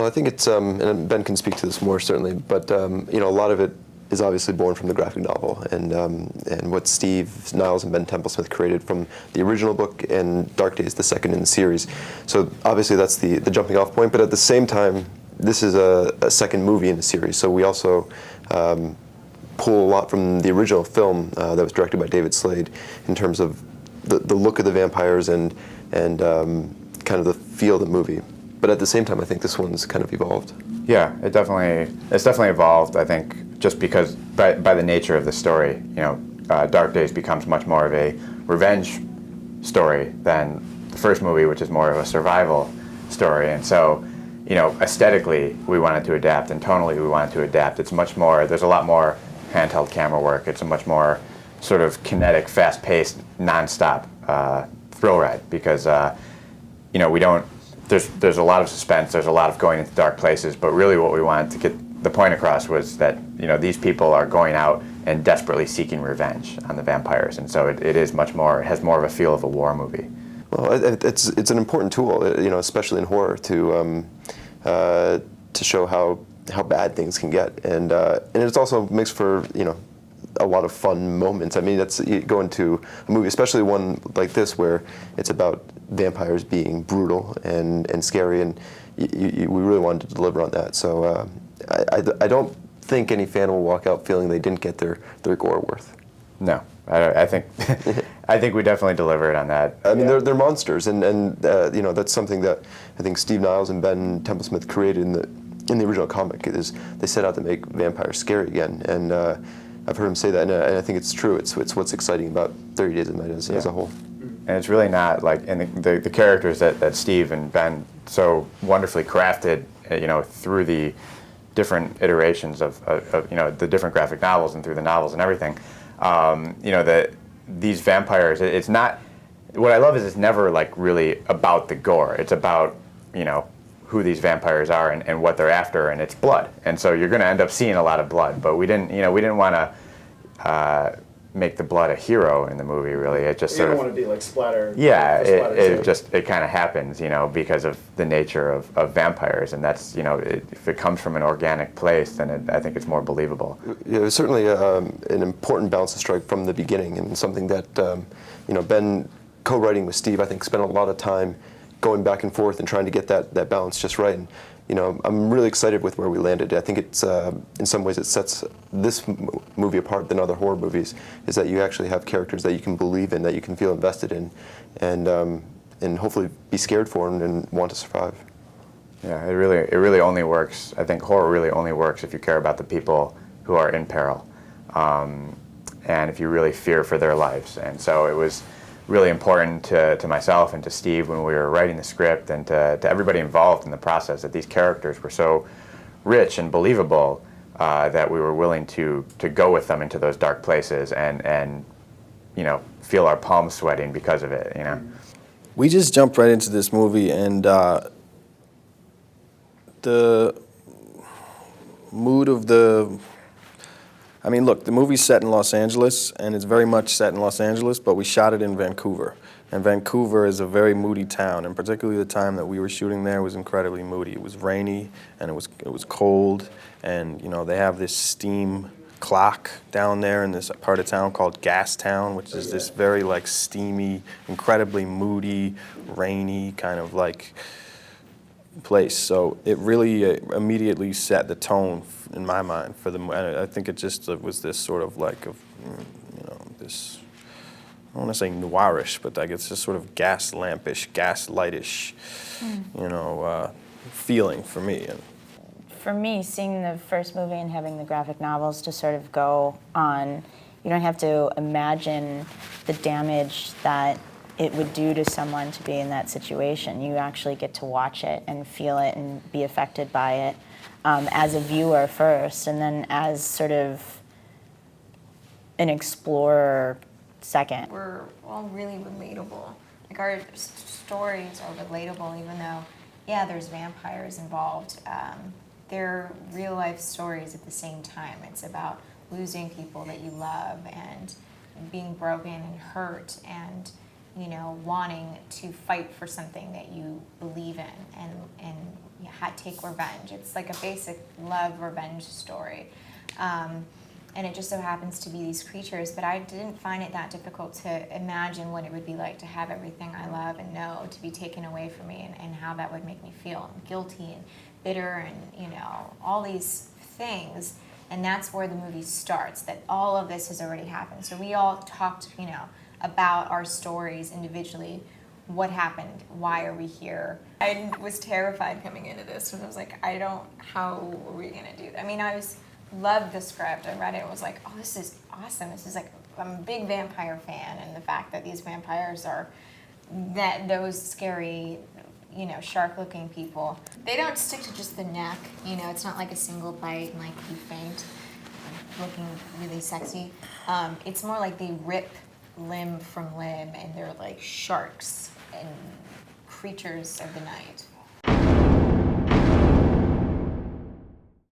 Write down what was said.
Well, I think it's, and Ben can speak to this more certainly, but you know, a lot of it is obviously born from the graphic novel and what Steve Niles and Ben Templesmith created from the original book and Dark Days, the second in the series. So obviously that's the jumping off point, but at the same time, this is a second movie in the series, so we also pull a lot from the original film that was directed by David Slade in terms of the look of the vampires and kind of the feel of the movie. But at the same time, I think this one's kind of evolved. Yeah, it's definitely evolved, I think, just because by the nature of the story. You know, Dark Days becomes much more of a revenge story than the first movie, which is more of a survival story. And so, you know, aesthetically, we wanted to adapt, and tonally, we wanted to adapt. It's much more, there's a lot more handheld camera work. It's a much more sort of kinetic, fast-paced, non-stop thrill ride because, you know, we don't, there's a lot of suspense, there's a lot of going into dark places, but really what we wanted to get the point across was that, you know, these people are going out and desperately seeking revenge on the vampires, and so it is much more, it has more of a feel of a war movie. Well, it's an important tool, you know, especially in horror, to show how bad things can get, and it also makes for, you know, a lot of fun moments. I mean, you go into a movie, especially one like this, where it's about vampires being brutal and scary, and we really wanted to deliver on that. So I don't think any fan will walk out feeling they didn't get their gore worth. No, I think I think we definitely delivered on that. I mean, they're monsters, and you know, that's something that I think Steve Niles and Ben Templesmith created in the original comic. Is they set out to make vampires scary again, and I've heard him say that, and I think it's true. It's what's exciting about 30 Days of Night as a whole. And it's really not like, and the characters that Steve and Ben so wonderfully crafted, you know, through the different iterations of you know, the different graphic novels and through the novels and everything. You know, that these vampires, it's not, what I love is it's never like really about the gore. It's about, you know, who these vampires are and what they're after, and it's blood. And so you're going to end up seeing a lot of blood, but we didn't want to make the blood a hero in the movie, really. It just you don't want to be like splatter. Yeah, it kind of happens, you know, because of the nature of vampires, and that's, you know, if it comes from an organic place, then I think it's more believable. Yeah, it was certainly an important balance to strike from the beginning, and something that you know, Ben, co-writing with Steve, I think spent a lot of time going back and forth and trying to get that balance just right. And, you know, I'm really excited with where we landed. I think it's, in some ways, it sets this movie apart than other horror movies, is that you actually have characters that you can believe in, that you can feel invested in, and hopefully be scared for and want to survive. Yeah, it really only works. I think horror really only works if you care about the people who are in peril, and if you really fear for their lives. And so it was really important to myself and to Steve when we were writing the script, and to everybody involved in the process, that these characters were so rich and believable that we were willing to go with them into those dark places and you know, feel our palms sweating because of it, you know. We just jumped right into this movie, and the mood of I mean, look, the movie's set in Los Angeles, and it's very much set in Los Angeles, but we shot it in Vancouver. And Vancouver is a very moody town, and particularly the time that we were shooting there was incredibly moody. It was rainy, and it was cold, and, you know, they have this steam clock down there in this part of town called Gas Town, which is this very, like, steamy, incredibly moody, rainy kind of, like, place. So it really immediately set the tone in my mind for the. I think it just was this sort of like, you know, this. I don't want to say noirish, but like it's just sort of gas lampish, gas lightish, you know, feeling for me. And for me, seeing the first movie and having the graphic novels to sort of go on, you don't have to imagine the damage that it would do to someone to be in that situation. You actually get to watch it and feel it and be affected by it as a viewer first, and then as sort of an explorer second. We're all really relatable. Like our stories are relatable, even though, yeah, there's vampires involved. They're real life stories at the same time. It's about losing people that you love and being broken and hurt and wanting to fight for something that you believe in and take revenge. It's like a basic love revenge story. And it just so happens to be these creatures, but I didn't find it that difficult to imagine what it would be like to have everything I love and know to be taken away from me, and how that would make me feel. I'm guilty and bitter and, all these things. And that's where the movie starts, that all of this has already happened. So we all talked, about our stories individually. What happened? Why are we here? I was terrified coming into this, and I was like, how are we gonna do that? I mean, loved the script. I read it and was like, oh, this is awesome. This is like, I'm a big vampire fan, and the fact that these vampires are those scary, shark-looking people. They don't stick to just the neck, it's not like a single bite and like you faint, looking really sexy. It's more like they rip limb from limb, and they're like sharks and creatures of the night.